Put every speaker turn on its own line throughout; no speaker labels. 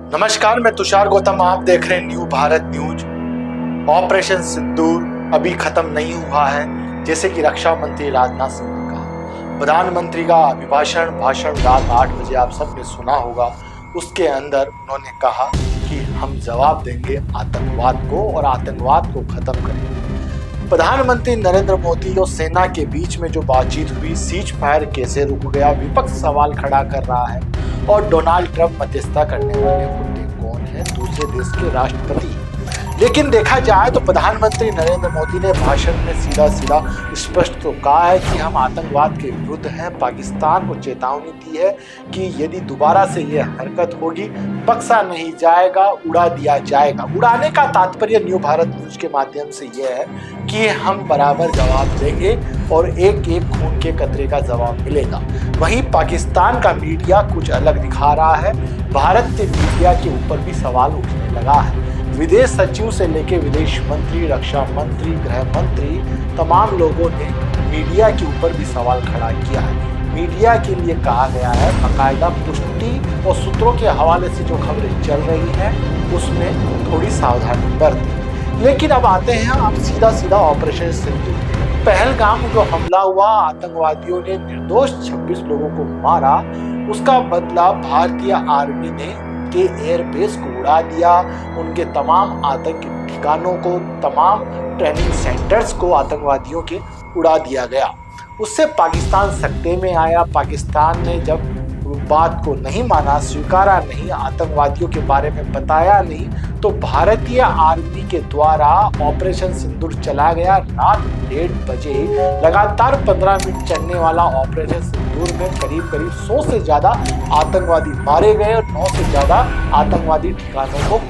नमस्कार, मैं तुषार गौतम। आप देख रहे हैं न्यू भारत न्यूज। ऑपरेशन सिंदूर अभी खत्म नहीं हुआ है, जैसे कि रक्षा मंत्री राजनाथ सिंह ने कहा। प्रधानमंत्री का भाषण रात 8 बजे आप सबने सुना होगा। उसके अंदर उन्होंने कहा कि हम जवाब देंगे आतंकवाद को और आतंकवाद को खत्म करेंगे। प्रधानमंत्री नरेंद्र मोदी और सेना के बीच में जो बातचीत हुई, सीज फायर कैसे रुक गया, विपक्ष सवाल खड़ा कर रहा है। और डोनाल्ड ट्रंप मध्यस्थता करने वाले मुद्दे कौन है, दूसरे देश के राष्ट्रपति। लेकिन देखा जाए तो प्रधानमंत्री नरेंद्र मोदी ने भाषण में सीधा स्पष्ट तो कहा है कि हम आतंकवाद के विरुद्ध हैं। पाकिस्तान को चेतावनी दी है कि यदि दोबारा से यह हरकत होगी, बख्शा नहीं जाएगा, उड़ा दिया जाएगा। उड़ाने का तात्पर्य न्यू भारत न्यूज के माध्यम से यह है कि हम बराबर जवाब देंगे और एक एक खून के कतरे का जवाब मिलेगा। वहीं पाकिस्तान का मीडिया कुछ अलग दिखा रहा है। भारत के मीडिया के ऊपर भी सवाल उठने लगा है। विदेश सचिव से लेकर विदेश मंत्री, रक्षा मंत्री, गृह मंत्री, तमाम लोगों ने मीडिया के ऊपर भी सवाल खड़ा किया है। मीडिया के लिए कहा गया है बाकायदा पुष्टि और सूत्रों के हवाले से जो खबरें चल रही हैं उसमें थोड़ी सावधानी बरतें। लेकिन अब आते हैं आप सीधा ऑपरेशन सिंदूर। पहलगाम जो हमला हुआ, आतंकवादियों ने निर्दोष 26 लोगों को मारा, उसका बदला भारतीय आर्मी ने के एयरबेस को उड़ा दिया। उनके तमाम आतंकी ठिकानों को, तमाम ट्रेनिंग सेंटर्स को आतंकवादियों के उड़ा दिया गया। उससे पाकिस्तान सकते में आया। पाकिस्तान ने जब बात को नहीं माना, स्वीकारा नहीं, आतंकवादियों के बारे में बताया नहीं, तो भारतीय आर्मी के द्वारा ऑपरेशन सिंदूर चला गया। रात 1:30 बजे लगातार 15 मिनट चलने वाला ऑपरेशन सिंदूर में करीब 100 से ज्यादा आतंकवादी मारे गए और 9 से ज्यादा आतंकवादी ठिकानों को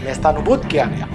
नेस्तानुबूद किया गया।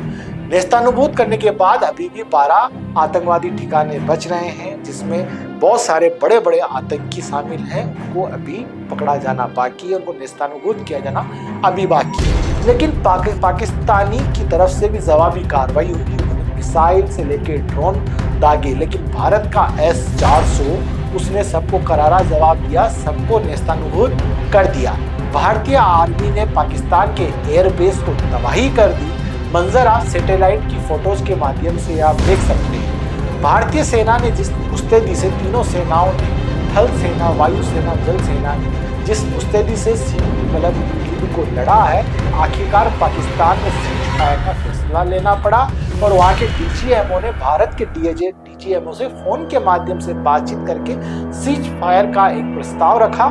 नेस्तानुबूद करने के बाद अभी भी 12 आतंकवादी ठिकाने बच रहे हैं, जिसमें बहुत सारे बड़े बड़े आतंकी शामिल हैं। उनको अभी पकड़ा जाना बाकी है, उनको नेस्तानुबूद किया जाना अभी बाकी है। लेकिन पाकिस्तानी की तरफ से भी जवाबी कार्रवाई हुई। उन्होंने मिसाइल से लेकर ड्रोन दागे, लेकिन भारत का S-400 उसने सबको करारा जवाब दिया, सबको नेस्तानुबूद कर दिया। भारतीय आर्मी ने पाकिस्तान के एयरबेस को तबाही कर दी। मंजर आप सैटेलाइट की फोटोज के माध्यम से आप देख सकते हैं। भारतीय सेना ने जिस मुस्तैदी से, तीनों सेनाओं ने, थल सेना, वायु सेना, जल सेना ने जिस मुस्तैदी से युद्ध को लड़ा है, आखिरकार पाकिस्तान में सीज फायर का फैसला लेना पड़ा। और वहाँ के DGMO ने भारत के DGMO से फोन के माध्यम से बातचीत करके सीज फायर का एक प्रस्ताव रखा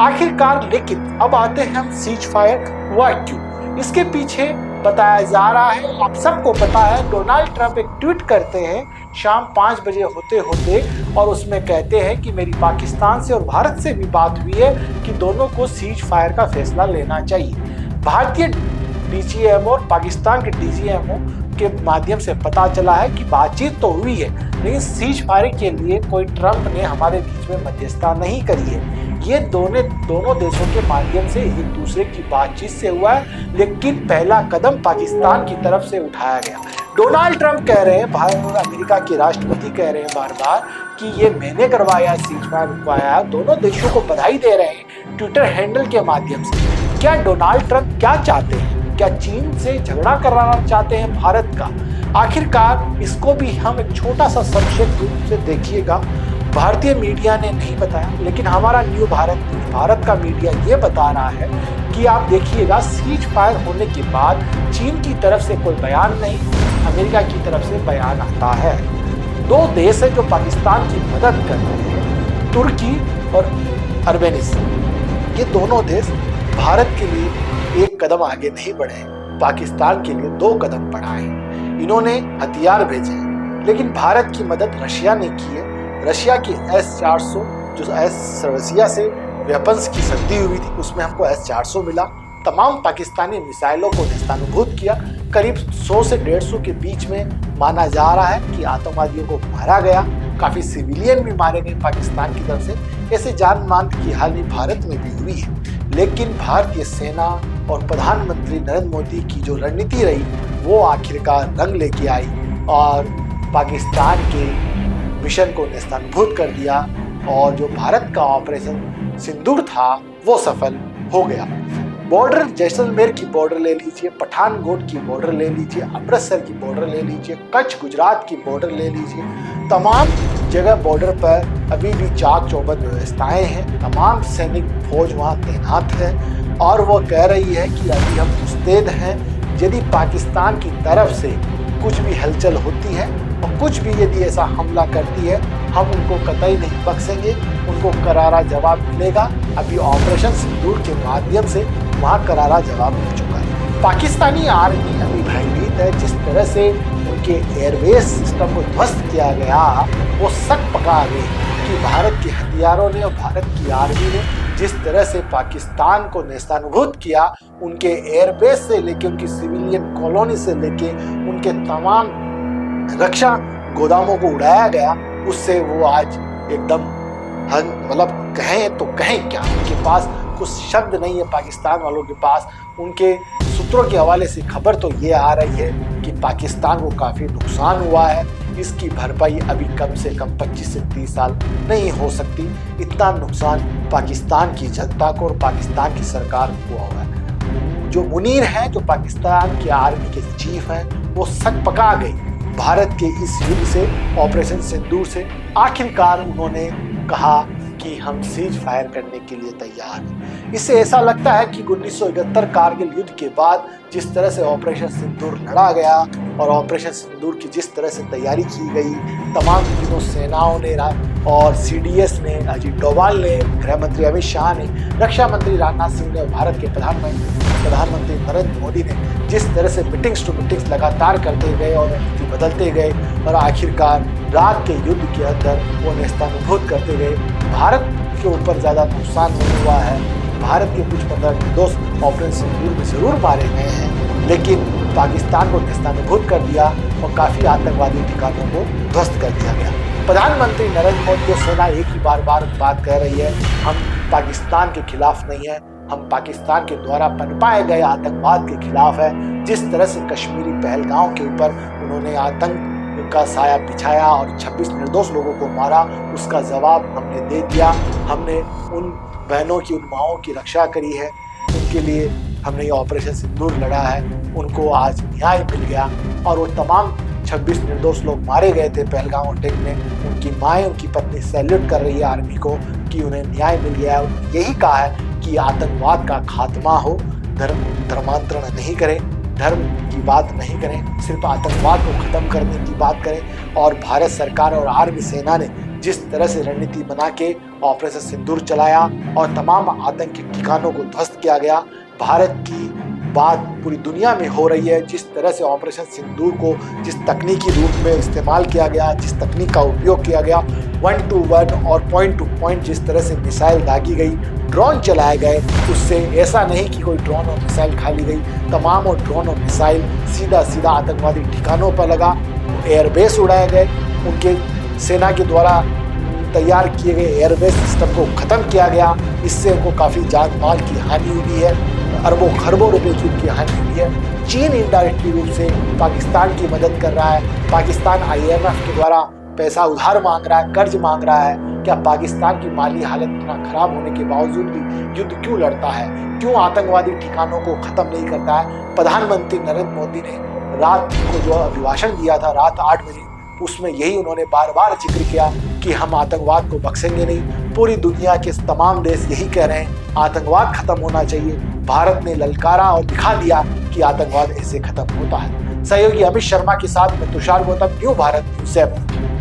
आखिरकार। लेकिन अब आते हैं हम, सीज फायर हुआ क्यों, इसके पीछे बताया जा रहा है। आप सबको पता है, डोनाल्ड ट्रंप एक ट्वीट करते हैं शाम 5 बजे होते होते, और उसमें कहते हैं कि मेरी पाकिस्तान से और भारत से भी बात हुई है कि दोनों को सीज फायर का फैसला लेना चाहिए। भारतीय DGMO और पाकिस्तान के DGMO के माध्यम से पता चला है कि बातचीत तो हुई है, लेकिन सीज फायर के लिए कोई ट्रंप ने हमारे बीच में मध्यस्थता नहीं करी है। ये दोनों देशों के माध्यम से एक दूसरे की बातचीत से हुआ है, लेकिन पहला कदम पाकिस्तान की तरफ से उठाया गया। डोनाल्ड ट्रंप कह रहे हैं, अमेरिका के राष्ट्रपति कह रहे हैं बार बार कि ये मैंने करवाया, सीज फायर रुकवाया। दोनों देशों को बधाई दे रहे हैं ट्विटर हैंडल के माध्यम से। क्या डोनाल्ड ट्रंप क्या चाहते हैं? क्या चीन से झगड़ा कराना चाहते हैं भारत का? आखिरकार इसको भी हम एक छोटा सा संक्षिप्त रूप से देखिएगा। भारतीय मीडिया ने नहीं बताया, लेकिन हमारा न्यू भारत का मीडिया ये बता रहा है कि आप देखिएगा, सीज फायर होने के बाद चीन की तरफ से कोई बयान नहीं, अमेरिका की तरफ से बयान आता है। 2 देश है जो पाकिस्तान की मदद कर रहे हैं, तुर्की और अर्मेनिस्तान। ये दोनों देश भारत के लिए एक कदम आगे नहीं बढ़े, पाकिस्तान के लिए 2 कदम बढ़ाए। इन्होंने हथियार भेजे, लेकिन भारत की मदद रशिया ने की है। रशिया की S-400 जो रशिया से वेपन्स की संधि हुई थी, उसमें हमको S-400 मिला। तमाम पाकिस्तानी मिसाइलों को नेस्तानुबूद किया। करीब 100 से 150 के बीच में माना जा रहा है कि आतंकवादियों को मारा गया। काफी सिविलियन भी मारे गए पाकिस्तान की तरफ से। ऐसे जान मान की हानि भारत में भी हुई है, लेकिन भारतीय सेना और प्रधानमंत्री नरेंद्र मोदी की जो रणनीति रही, वो आखिरकार रंग लेके आई और पाकिस्तान के मिशन को नेस्तानुबूद कर दिया, और जो भारत का ऑपरेशन सिंदूर था वो सफल हो गया। बॉर्डर जैसलमेर की बॉर्डर ले लीजिए, पठानकोट की बॉर्डर ले लीजिए, अमृतसर की बॉर्डर ले लीजिए, कच्छ गुजरात की बॉर्डर ले लीजिए, तमाम जगह बॉर्डर पर अभी भी चाक चौबंद व्यवस्थाएं हैं। तमाम सैनिक फौज वहाँ तैनात है और वो कह रही है कि अभी हम मुस्तैद हैं, यदि पाकिस्तान की तरफ से कुछ भी हलचल होती है और कुछ भी यदि ऐसा हमला करती है, हम उनको कतई नहीं बख्शेंगे, उनको करारा जवाब मिलेगा। अभी ऑपरेशन सिंदूर के माध्यम से वहाँ करारा जवाब मिल चुका है। पाकिस्तानी आर्मी अभी भयभीत है। जिस तरह से उनके एयरवेज सिस्टम को ध्वस्त किया गया, वो शक पका गई कि भारत के हथियारों ने और भारत की आर्मी ने जिस तरह से पाकिस्तान को नेस्तानुभूत किया, उनके एयरबेस से लेके उनकी सिविलियन कॉलोनी से लेके उनके तमाम रक्षा गोदामों को उड़ाया गया, उससे वो आज एकदम मतलब कहें तो कहें क्या, उनके पास कुछ शब्द नहीं है। पाकिस्तान वालों के पास उनके सूत्रों के हवाले से खबर तो ये आ रही है कि पाकिस्तान को काफ़ी नुकसान हुआ है, इसकी भरपाई अभी कम से कम 25 से 30 साल नहीं हो सकती। इतना नुकसान पाकिस्तान की जनता को और पाकिस्तान की सरकार को हुआ है। जो मुनीर हैं, जो पाकिस्तान के आर्मी के चीफ हैं, वो शक पका गई भारत के इस युद्ध से, ऑपरेशन सिंदूर से। आखिरकार उन्होंने कहा कि हम सीज फायर करने के लिए तैयार हैं। इससे ऐसा लगता है कि 1971 कारगिल युद्ध के बाद जिस तरह से ऑपरेशन सिंदूर लड़ा गया और ऑपरेशन सिंदूर की जिस तरह से तैयारी की गई, तमाम तीनों सेनाओं ने और सीडीएस ने, अजीत डोभाल ने, गृह मंत्री अमित शाह ने, रक्षा मंत्री राजनाथ सिंह ने और भारत के प्रधानमंत्री नरेंद्र मोदी ने जिस तरह से मीटिंग्स टू मीटिंग्स लगातार करते गए और नीति बदलते गए और आखिरकार रात के युद्ध के अंदर वो नेस्तानुभूत करते गए। भारत के ऊपर ज़्यादा नुकसान नहीं हुआ है। भारत के कुछ 15 निर्दोष ऑपरेशन सिंदूर में ज़रूर मारे गए हैं, लेकिन पाकिस्तान को नेस्तानुभूत कर दिया और काफ़ी आतंकवादी ठिकानों को ध्वस्त कर दिया गया। प्रधानमंत्री नरेंद्र मोदी और सेना एक ही बार बात कह रही है, हम पाकिस्तान के खिलाफ नहीं है, हम पाकिस्तान के द्वारा पनपाए गए आतंकवाद के खिलाफ है। जिस तरह से कश्मीरी पहलगांव के ऊपर उन्होंने आतंक का साया बिछाया और 26 निर्दोष लोगों को मारा, उसका जवाब हमने दे दिया। हमने उन बहनों की, उन माओं की रक्षा करी है, उनके लिए हमने ये ऑपरेशन सिंदूर लड़ा है। उनको आज न्याय मिल गया और वो तमाम 26 निर्दोष लोग मारे गए थे पहलगाम अटैक में, उनकी माएँ, उनकी पत्नी सैल्यूट कर रही है आर्मी को कि उन्हें न्याय मिल गया है। उन्होंने यही कहा है कि आतंकवाद का खात्मा हो, धर्मांतरण नहीं करें, धर्म की बात नहीं करें, सिर्फ आतंकवाद को ख़त्म करने की बात करें। और भारत सरकार और आर्मी सेना ने जिस तरह से रणनीति बना के ऑपरेशन सिंदूर चलाया और तमाम आतंकी ठिकानों को ध्वस्त किया गया, भारत की बात पूरी दुनिया में हो रही है। जिस तरह से ऑपरेशन सिंदूर को जिस तकनीकी रूप में इस्तेमाल किया गया, जिस तकनीक का उपयोग किया गया, 1 to 1 और पॉइंट टू पॉइंट जिस तरह से मिसाइल दागी गई, ड्रोन चलाए गए, उससे ऐसा नहीं कि कोई ड्रोन और मिसाइल खाली गई, तमाम और ड्रोन और मिसाइल सीधा आतंकवादी ठिकानों पर लगा, एयरबेस उड़ाए गए, उनके सेना के द्वारा तैयार किए गए एयरबेस सिस्टम को ख़त्म किया गया। इससे उनको काफ़ी जान माल की हानि हुई है, अरबों खरबों रुपए की उनकी हानि हुई है। चीन इनडायरेक्टली रूप से पाकिस्तान की मदद कर रहा है। पाकिस्तान IMF के द्वारा पैसा उधार मांग रहा है, कर्ज मांग रहा है। क्या पाकिस्तान की माली हालत इतना खराब होने के बावजूद भी युद्ध क्यों लड़ता है, क्यों आतंकवादी ठिकानों को ख़त्म नहीं करता है? प्रधानमंत्री नरेंद्र मोदी ने रात को जो अभिभाषण दिया था, रात 8 बजे, उसमें यही उन्होंने बार बार जिक्र किया कि हम आतंकवाद को बख्शेंगे नहीं। पूरी दुनिया के तमाम देश यही कह रहे हैं, आतंकवाद खत्म होना चाहिए। भारत ने ललकारा और दिखा दिया कि आतंकवाद ऐसे खत्म होता है। सहयोगी अमित शर्मा के साथ मैं तुषार गौतम, न्यू भारत न्यूज़ 7।